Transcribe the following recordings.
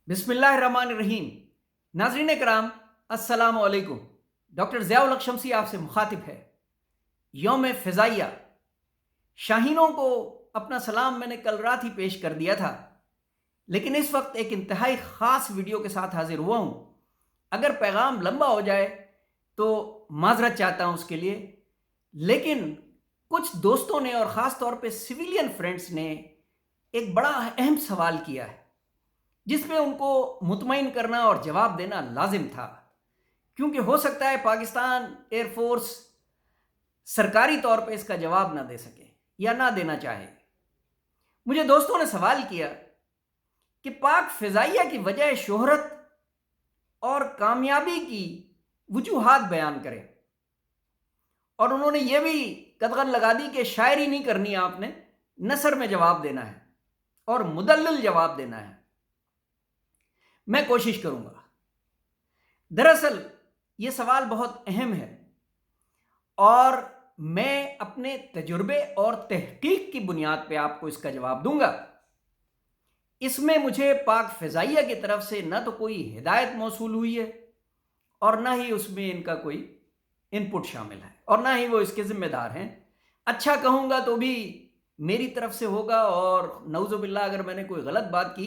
बिस्मिल्लाहिर्रहमानिर्रहीम। नाजरीन कराम, अस्सलाम वालेकुम। डॉक्टर ज़ियाउल हक शम्सी आपसे मुखातिब है। यौम फ़िज़ाइया शाहीनों को अपना सलाम मैंने कल रात ही पेश कर दिया था, लेकिन इस वक्त एक इंतहाई ख़ास वीडियो के साथ हाजिर हुआ हूँ। अगर पैगाम लंबा हो जाए तो माजरत चाहता हूँ उसके लिए, लेकिन कुछ दोस्तों ने और ख़ास तौर पे सिविलियन फ्रेंड्स ने एक बड़ा अहम सवाल किया है जिसमें उनको मुतमईन करना और जवाब देना लाजिम था, क्योंकि हो सकता है पाकिस्तान एयरफोर्स सरकारी तौर पे इसका जवाब ना दे सके या ना देना चाहे। मुझे दोस्तों ने सवाल किया कि पाक फ़िज़ाइया की वजह शोहरत और कामयाबी की वजूहात बयान करें, और उन्होंने ये भी कदगन लगा दी कि शायरी नहीं करनी, आपने नसर में जवाब देना है और मुदल्लल जवाब देना है। मैं कोशिश करूंगा। दरअसल ये सवाल बहुत अहम है और मैं अपने तजुर्बे और तहकीक की बुनियाद पे आपको इसका जवाब दूंगा। इसमें मुझे पाक फ़िज़ाइया की तरफ से न तो कोई हिदायत मौसूल हुई है और ना ही उसमें इनका कोई इनपुट शामिल है और ना ही वो इसके ज़िम्मेदार हैं। अच्छा कहूँगा तो भी मेरी तरफ से होगा, और नऊज़ुबिल्लाह अगर मैंने कोई गलत बात की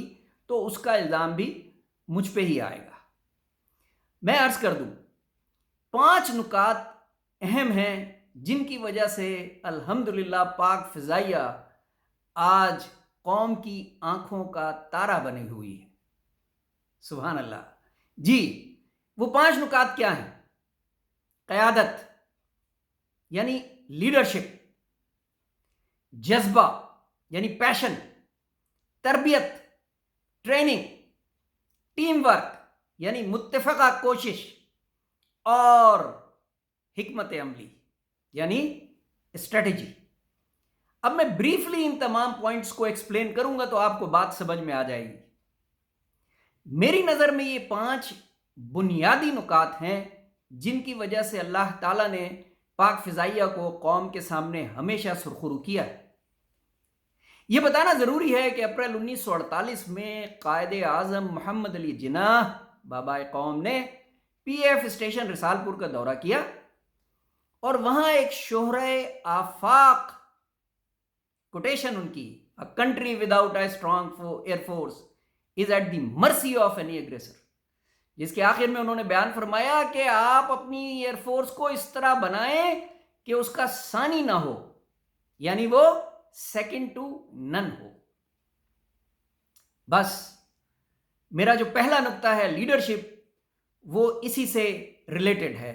तो उसका इल्ज़ाम भी मुझ पे ही आएगा। मैं अर्ज़ कर दूँ, 5 नुकात अहम हैं जिनकी वजह से अल्हम्दुलिल्लाह पाक फ़िज़ाइया आज कौम की आंखों का तारा बनी हुई है। सुभान अल्लाह। जी, वो 5 नुकात क्या हैं? क़यादत यानी लीडरशिप, जज्बा यानी पैशन, तरबियत ट्रेनिंग, टीम वर्क यानी मुत्तफ़क़ा कोशिश, और हिकमत अमली यानी स्ट्रेटजी। अब मैं ब्रीफली इन तमाम पॉइंट्स को एक्सप्लेन करूंगा तो आपको बात समझ में आ जाएगी। मेरी नज़र में ये 5 बुनियादी नुकात हैं जिनकी वजह से अल्लाह ताला ने पाक फ़िज़ाइया को कौम के सामने हमेशा सुरखरू किया है। यह बताना ज़रूरी है कि अप्रैल 1948 में कायदे आज़म मोहम्मद अली जिन्नाह बाबाए कौम ने PF स्टेशन रिसालपुर का दौरा किया और वहां एक शोहरे आफाक कोटेशन उनकी, a country without a strong air force is at the mercy of any aggressor, जिसके आखिर में उन्होंने बयान फरमाया कि आप अपनी एयरफोर्स को इस तरह बनाएं कि उसका सानी ना हो, यानी वो सेकंड टू नन हो। बस मेरा जो पहला नुक्ता है लीडरशिप, वो इसी से रिलेटेड है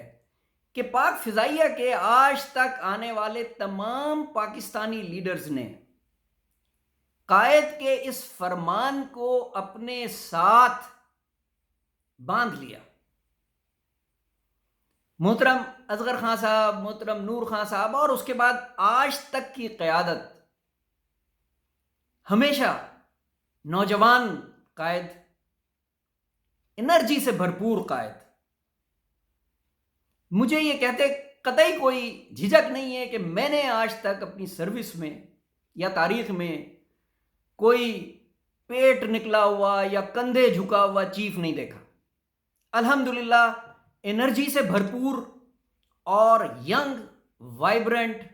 कि पाक फ़िज़ाइया के आज तक आने वाले तमाम पाकिस्तानी लीडर्स ने कायद के इस फरमान को अपने साथ बांध लिया। मोहतरम असगर खान साहब, मोहतरम नूर खान साहब और उसके बाद आज तक की क़यादत हमेशा नौजवान कायद, एनर्जी से भरपूर कायद। मुझे ये कहते कतई कोई झिझक नहीं है कि मैंने आज तक अपनी सर्विस में या तारीख में कोई पेट निकला हुआ या कंधे झुका हुआ चीफ नहीं देखा। अल्हम्दुलिल्लाह एनर्जी से भरपूर और यंग, वाइब्रेंट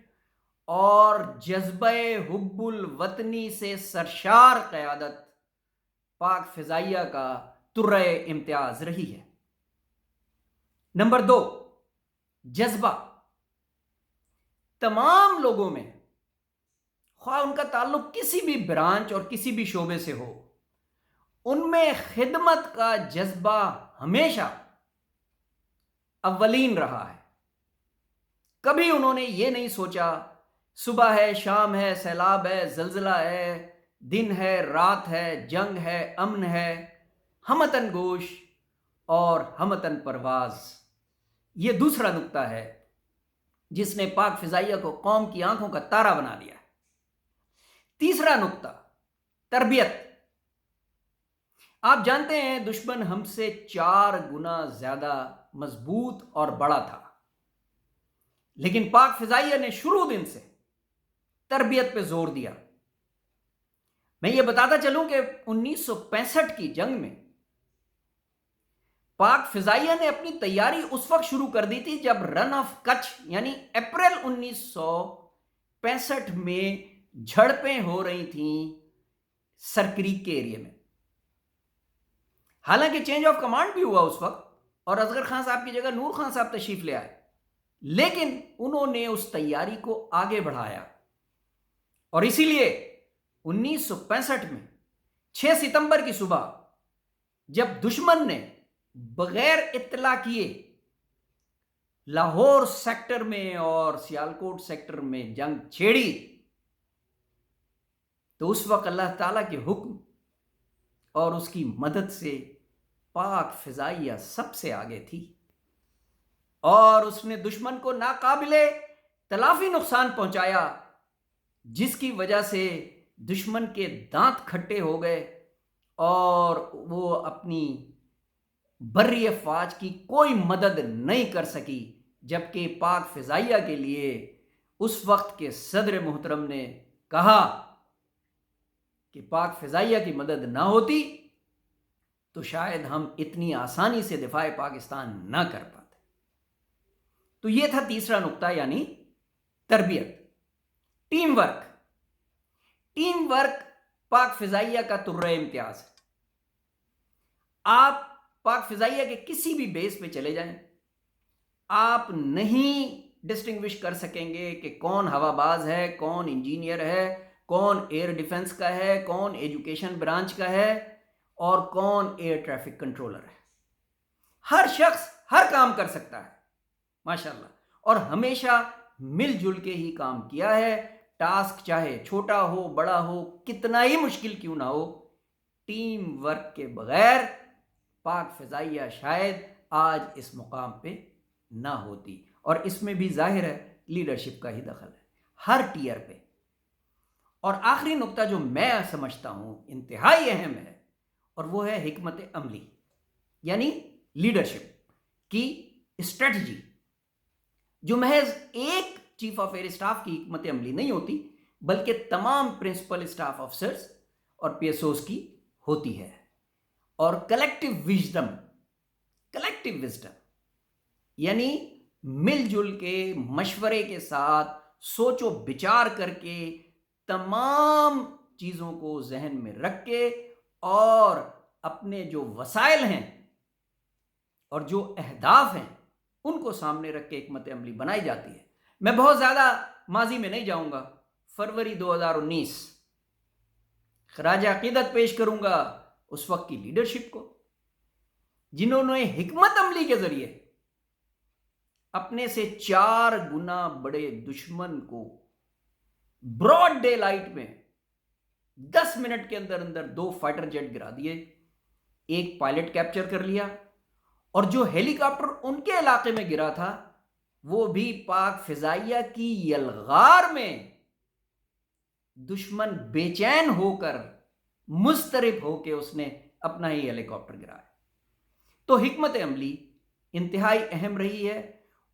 और जज्बे हुब्बुल वतनी से सरशार क़यादत पाक फ़िज़ाइया का तुर्रे इम्तियाज़ रही है। नंबर 2, जज्बा। तमाम लोगों में, ख्वाह उनका ताल्लुक किसी भी ब्रांच और किसी भी शोबे से हो, उनमें खिदमत का जज्बा हमेशा अव्वलीन रहा है। कभी उन्होंने ये नहीं सोचा सुबह है, शाम है, सैलाब है, जल्जला है, दिन है, रात है, जंग है, अमन है, हमतन गोश और हमतन परवाज। ये दूसरा नुक्ता है जिसने पाक फ़िज़ाइया को कौम की आंखों का तारा बना दिया। तीसरा नुक्ता, तरबियत। आप जानते हैं दुश्मन हमसे 4 गुना ज्यादा मजबूत और बड़ा था, लेकिन पाक फ़िज़ाइया ने शुरू दिन से तरबियत पे जोर दिया। मैं ये बताता चलूं कि 1965 की जंग में پاک فضائیہ نے اپنی تیاری اس وقت شروع کر دی تھی جب رن آف کچھ یعنی اپریل 1965 میں جھڑپیں ہو رہی تھیں سرکریک کے ایریا میں. حالانکہ چینج آف کمانڈ بھی ہوا اس وقت اور اصغر خان صاحب کی جگہ نور خان صاحب تشریف لے آئے، لیکن انہوں نے اس تیاری کو آگے بڑھایا اور اسی لیے 1965 میں 6 ستمبر کی صبح جب دشمن نے بغیر اطلاع کیے لاہور سیکٹر میں اور سیالکوٹ سیکٹر میں جنگ چھیڑی تو اس وقت اللہ تعالیٰ کے حکم اور اس کی مدد سے پاک فضائیہ سب سے آگے تھی اور اس نے دشمن کو ناقابل تلافی نقصان پہنچایا، جس کی وجہ سے دشمن کے دانت کھٹے ہو گئے اور وہ اپنی بری افواج کی کوئی مدد نہیں کر سکی، جبکہ پاک فضائیہ کے لیے اس وقت کے صدر محترم نے کہا کہ پاک فضائیہ کی مدد نہ ہوتی تو شاید ہم اتنی آسانی سے دفاع پاکستان نہ کر پاتے. تو یہ تھا تیسرا نقطہ، یعنی تربیت. ٹیم ورک پاک فضائیہ کا طرۂ امتیاز ہے. آپ پاک فضائیہ کے کسی بھی بیس پہ چلے جائیں، آپ نہیں ڈسٹنگوش کر سکیں گے کہ کون ہوا باز ہے، کون انجینئر ہے، کون ایئر ڈیفنس کا ہے، کون ایجوکیشن برانچ کا ہے اور کون ایئر ٹریفک کنٹرولر ہے. ہر شخص ہر کام کر سکتا ہے ماشاءاللہ، اور ہمیشہ مل جل کے ہی کام کیا ہے. ٹاسک چاہے چھوٹا ہو بڑا ہو کتنا ہی مشکل کیوں نہ ہو، ٹیم ورک کے بغیر پاک فضائیہ شاید آج اس مقام پہ نہ ہوتی. اور اس میں بھی ظاہر ہے لیڈرشپ کا ہی دخل ہے ہر ٹیئر پہ. اور آخری نقطہ جو میں سمجھتا ہوں انتہائی اہم ہے اور وہ ہے حکمت عملی، یعنی لیڈرشپ کی اسٹریٹجی، جو محض ایک چیف آف ایئر اسٹاف کی حکمت عملی نہیں ہوتی بلکہ تمام پرنسپل اسٹاف آفیسرز اور پی ایس اوز کی ہوتی ہے. اور کلیکٹیو وژڈم یعنی مل جل کے مشورے کے ساتھ سوچ و بچار کر کے تمام چیزوں کو ذہن میں رکھ کے اور اپنے جو وسائل ہیں اور جو اہداف ہیں ان کو سامنے رکھ کے حکمت عملی بنائی جاتی ہے. میں بہت زیادہ ماضی میں نہیں جاؤں گا. فروری 2019 خراج عقیدت پیش کروں گا اس وقت کی لیڈرشپ کو، جنہوں نے حکمت عملی کے ذریعے اپنے سے 4 گنا بڑے دشمن کو براڈ ڈے لائٹ میں 10 منٹ کے اندر 2 فائٹر جیٹ گرا دیے، ایک پائلٹ کیپچر کر لیا، اور جو ہیلی کاپٹر ان کے علاقے میں گرا تھا وہ بھی پاک فضائیہ کی یلغار میں دشمن بے چین ہو کر مضطرب ہو کے اس نے اپنا ہی ہیلی کاپٹر گرایا. تو حکمت عملی انتہائی اہم رہی ہے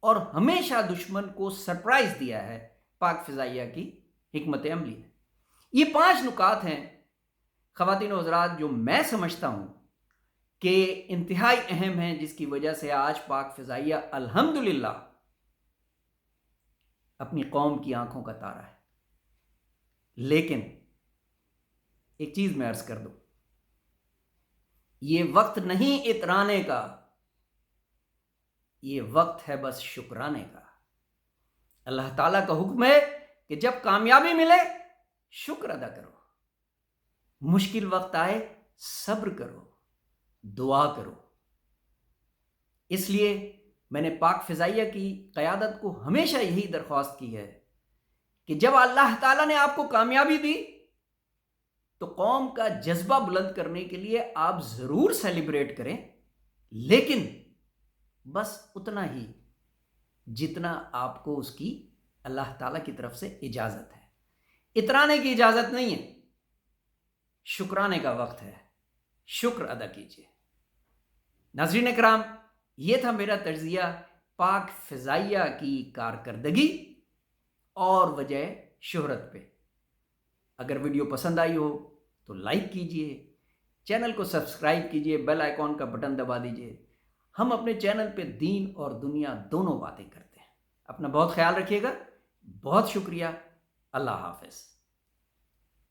اور ہمیشہ دشمن کو سرپرائز دیا ہے پاک فضائیہ کی حکمت عملی نے. یہ 5 نکات ہیں خواتین و حضرات جو میں سمجھتا ہوں کہ انتہائی اہم ہیں، جس کی وجہ سے آج پاک فضائیہ الحمدللہ اپنی قوم کی آنکھوں کا تارا ہے. لیکن ایک چیز میں عرض کر دوں، یہ وقت نہیں اترانے کا، یہ وقت ہے بس شکرانے کا. اللہ تعالیٰ کا حکم ہے کہ جب کامیابی ملے شکر ادا کرو، مشکل وقت آئے صبر کرو، دعا کرو. اس لیے میں نے پاک فضائیہ کی قیادت کو ہمیشہ یہی درخواست کی ہے کہ جب اللہ تعالیٰ نے آپ کو کامیابی دی تو قوم کا جذبہ بلند کرنے کے لیے آپ ضرور سیلیبریٹ کریں، لیکن بس اتنا ہی جتنا آپ کو اس کی اللہ تعالیٰ کی طرف سے اجازت ہے. اترانے کی اجازت نہیں ہے، شکرانے کا وقت ہے، شکر ادا کیجیے. ناظرین اکرام، یہ تھا میرا تجزیہ پاک فضائیہ کی کارکردگی اور وجہ شہرت پہ. اگر ویڈیو پسند آئی ہو تو لائک کیجیے، چینل کو سبسکرائب کیجیے، بیل آئیکن کا بٹن دبا دیجیے ہم اپنے چینل پہ دین اور دنیا دونوں باتیں کرتے ہیں۔ اپنا بہت خیال رکھیے گا، بہت شکریہ، اللہ حافظ۔